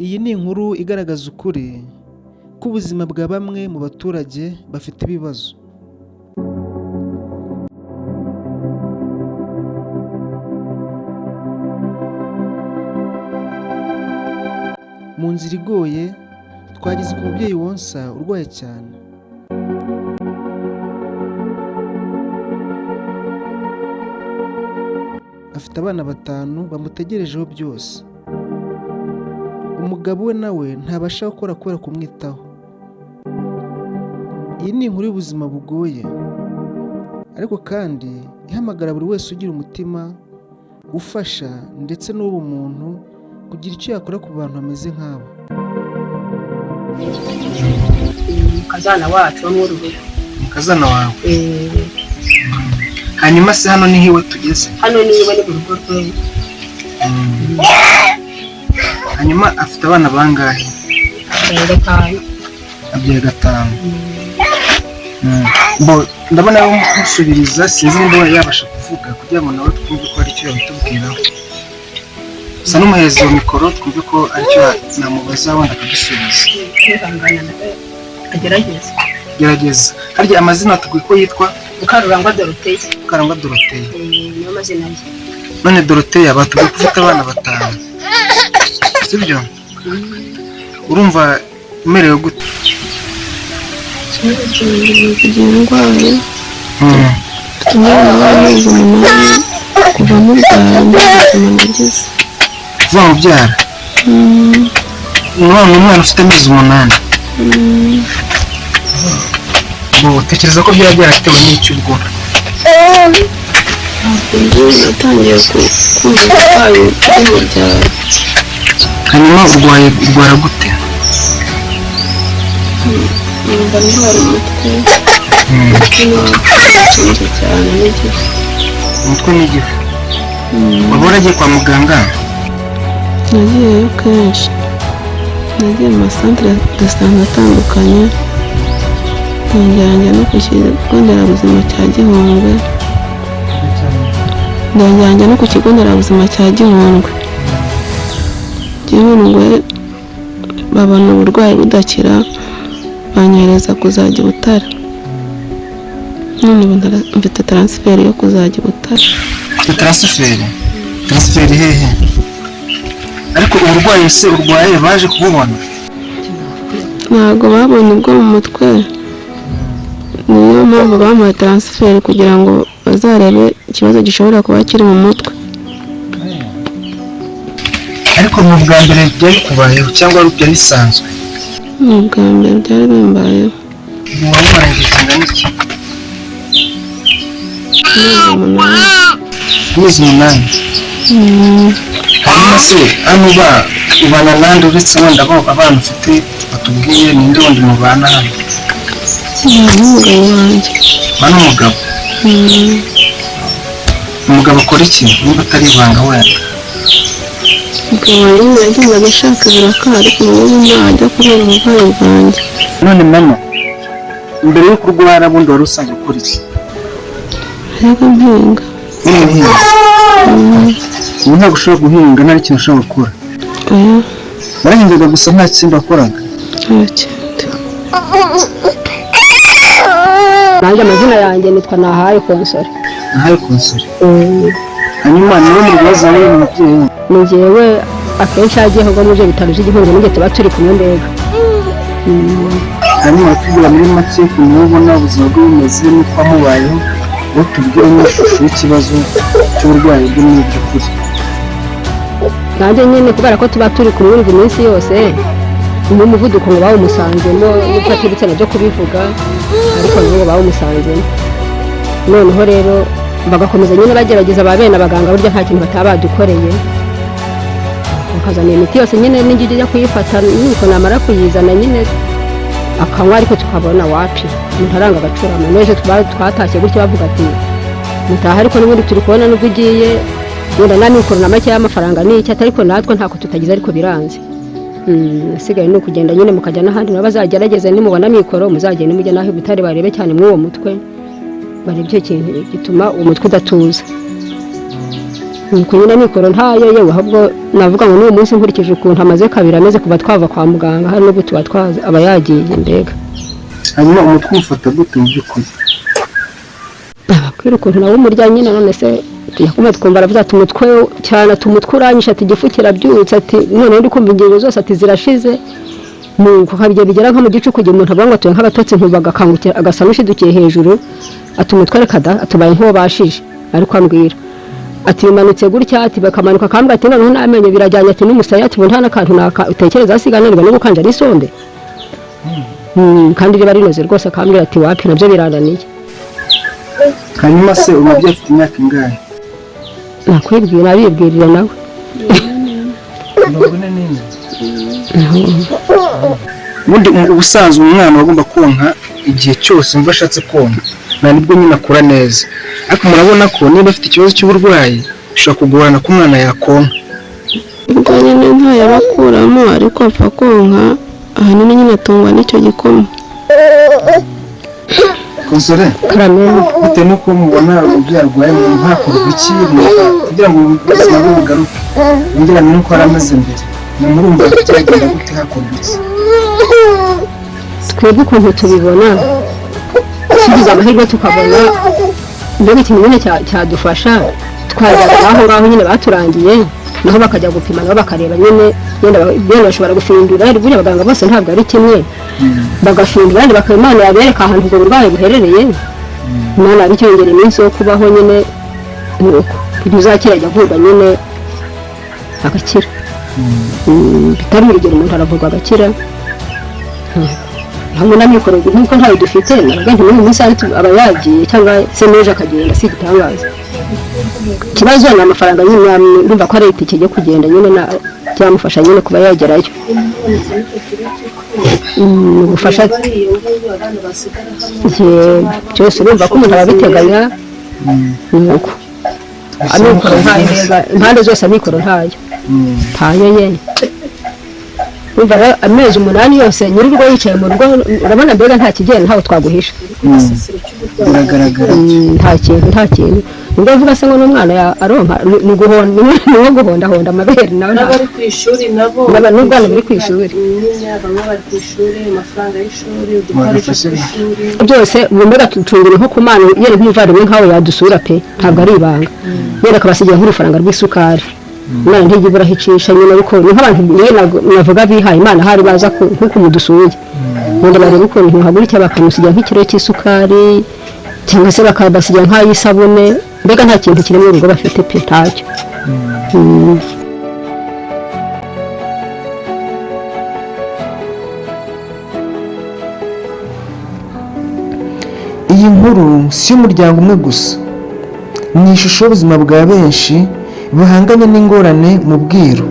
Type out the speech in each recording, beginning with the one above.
Iyi ni inkuru igaragaza ukuri k'ubuzima bwa bamwe mu baturage bafite ibibazo. Mu nzira igoye twageze ku mubyeyi wonsa urwaye cyane. Afite abana 5 bamutegerejeho byose. Umugabo we nawe ntabasha gukora kubera kumwitaho. Iyi ni inkuru y'ubuzima bugoye, ariko kandi ihamagara buri wese ugira umutima ufasha ndetse n'ubumuntu kugira icyo yakora ku bantu bameze nk'abo. Mukazana wacu wo mu rugo. Mukazana wawe? Hanyuma se hano ni hiwe tugeze? Hano ni iwe ni mu rugo rwe. Hanyuma afite abana bangahe? Abyaye 5. Ndabona musubiriza, sinzi niba yabasha kuvuga kugira ngo nawe twumve ko ari cyo yabitubwiraho. Sa n'umuhezi wa mikoro twumve ko ari cyo namubaza wenda akadusubiza. Gerageza. Harya amazina tugwi ko yitwa Mukarurangwa Dorothée. Mukarurangwa Dorothée. Niyo mazina ye. None Dorothée batubwiye ko ufite abana 5. Sibyo? Urumva umerewe gute? Kugira indwara umwana w'amezi 8 kuva mu byaro ubuzima nagize. Kuva mu byaro? Umwana ufite amezi 8. Tekereza ko byaba byaratewe n'iki ubwo? Natangiye kumva urwaye mu byaro. Hanyuma urwara gute? Numva ndwara umutwe. Umutwe cyane n'igifu. Umutwe n'igifu? Waba waragiye kwa muganga? Nagiyeyo kenshi. Nagiye mu masantere atandukanye. Ndongera no ku kigo nderabuzima cya Gihundwe. Ndongera no ku kigo nderabuzima cya Gihundwe. Gihundwe babona uburwayi budakira banyohereza kuzajya i Butare. None mfite transfer yo kuzajya i Butare. Transfer hehe? Ariko uburwayi se urwaye baje kububona? Ntabwo babonye ubwo mu mutwe. Niyo mpamvu bamuhaye transfer kugira ngo bazarebe ikibazo gishobora kuba kiri mu mutwe. Ariko mu bwa mbere byari kubayeho cyangwa byari bisanzwe? Mu bwa mbere byari bimbayeho. Wari umaranye kingana iki? Amezi 8. Hanyuma se hano ubana nande uretse wenda abana ufite batubwiye ninde wundi mubana hano? Umugabo wanjye. Bana umugabo? Umugabo akora iki niba atari ibanga wenda? Umugabo yagiye agashaka ibiraka ariko ubu ntajya kubera uburwayi bwanjye. None mama, mbere yo kurwara bundi wari usanzwe ukora iki? Ariko mpinga. Ubu ntabwo ushobora guhinga nta kintu ushobora gukora? Oya. Warahingaga gusa nta kindi wakoraga? Nta kindi. Nanjye amazina yanjye nitwa Nahaye Console. Nahaye Console. Hanyuma niwe mubaza we umubyeyi? Ni njyewe akenshi yagiye ngo muje bitaro by'Igihundwe n'inge tuba turi kumwe mbega. Hanyuma tubwira muri make kumubona ubuzima bwe bumeze n'uko amubayeho, aho tubwiye n'ishusho y'ikibazo cy'uburwayi bwe n'iby'ukuri. Nanjye nyine kubera ko tuba turi kumwe iminsi yose, uyu muvuduko ngo bawumusanzemo n'uko atibutse nabyo kubivuga, ariko ngo bawumusanzemo. Noneho rero bagakomeza nyine bagerageza ababena abaganga burya nta kintu batabadukoreye. Bakazana imiti yose nyine n'ingigi yo kuyifata nuko namara kuyizana nyine akanywa, ariko tukabona wapi ntaranga agacurama. N'ejo twatashye gutyo bavuga ati mutaha, ariko n'ubundi turi kubona n'ubwo ugiye wenda na mikoro na make y'amafaranga n'iki, ariko natwe ntako tutagize ariko biranze. Asigaye ni ukugenda nyine mukajya n'ahandi nabo bazagerageze, nimubona mikoro muzagende mujya naho i Butare barebe cyane mw'uwo mutwe, barebye ikintu gituma umutwe udatuza. nuko nyine mikoro ntayo yewe ahubwo navuga ngo n'uyu munsi nkurikije ukuntu amaze kabiri ameze kuva twava kwa muganga hari n'ubwo tuba twaza aba yagiye mbega. hanyuma umutwe umufata gute mu by'ukuri? Ababwira ukuntu nawe umurya nyine none se tujya kumwe twumva aravuze ati umutwe cyane, ati umutwe uranyishe, ati igifu kirabyutse, ati none ndi kumva ingingo zose ati zirashize. Nuko kabye bigera nko mu gicuku gihe umuntu avuga ngo tuye nk'abatotsi ntuba agakangukira agasa n'ushidukiye hejuru, ati umutwe reka da atubaye nk'uwo bashije, ariko ambwira ati bimanutse gutya, ati bakamanuka kambwa ati noneho n'amenyo birajyanye, ati n'umusaya, ati nta n'akantu utekereza asiganirwa no gukanja n'isombe. Kandi riba rinoze rwose, akambwira ati wapi nabyo birananiye. hanyuma se umubyeyi afite imyaka ingahe? Nakwibwira abibwirira nawe. ubundi ubusanzwe umwana agomba konka igihe cyose umva ashatse konka, nta nibwo nyine akura neza, ariko murabona ko niba afite ikibazo cy'uburwayi bishobora kugorana ko umwana yakonka. ubwo nyine ntayo abakuramo ariko apfa konka, ahanini nyine atungwa n'icyo gikoma. Konsore, bitewe n'uko mubona umubyeyi arwaye hakorwa iki kugira ngo ubuzima bwe bugaruke yongerane n'uko yari ameze mbere? murumva byagenda gute, hakorwa iki? Twebwe ukuntu tubibona tugize amahirwe tukabona mbega ikintu nyine cyadufasha, twajyaga aho ngaho nyine baturangiye naho bakajya gupima nabo bakareba nyine yenda bashobora gufindura, buriya abaganga bose ntabwo ari kimwe, bagafindura kandi bakaba Imana yabereka ahantu ubwo burwayi buherereye, Imana yabicyongera iminsi yo kubaho nyine, nuko bizakira ajya avurwa nyine agakira. Bitari urugero umuntu aravurwa agakira, hamwe n'amikoro nk'uko ntayo dufite, nabwo ntimuhe iminsi aba yagiye cyangwa se n'ejo akagenda, si igitangaza. Ikibazo ni amafaranga nyine, ndumva ko ari itike yo kugenda nyine byamufasha nyine kuba yagerayo. Ubufasha cyose urumva ko umuntu arabiteganya, nuko amikoro ntayo, impande zose amikoro ntayo yene. Urumva amezi 8 yose nyir'urugo yicaye mu rugo, urabona mbega nta kigenda, ntaho twaguhisha, biragaragara nta kintu. Ubwo avuga se ngo n'umwana aronka ni guhonda amabere nawe n'abari ku ishuri nabo n'ubwana buri ku ishuri, bamwe bari ku ishuri, amafaranga y'ishuri, udukoresho tw'ishuri byose mbega tucungura nko ku mana yene nk'umuvandimwe nkawe yadusura pe, ntabwo ari ibanga, yene akabasigira nk'urufaranga rw'isukari, Imana ntijya ibura hicisha nyine, ariko ni nk'abantu navuga bihaye Imana hari baza nk'uko mudusuye wenda bareba ukuntu ntihagurike bakamusigira nk'ikiro cy'isukari cyangwa se bakabasigira nk'ay'isabune, mbega nta kintu kiri mu rugo bafite pe, ntacyo. Iyi nkuru si y'umuryango umwe gusa, ni ishusho y'ubuzima bwa benshi bahanganye n'ingorane mu bwiru.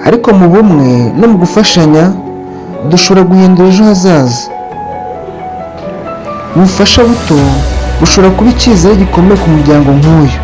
Ariko mu bumwe no mu gufashanya dushobora guhindura ejo hazaza. Ubufasha buto bushobora kuba icyizere gikomeye ku muryango nk'uyu.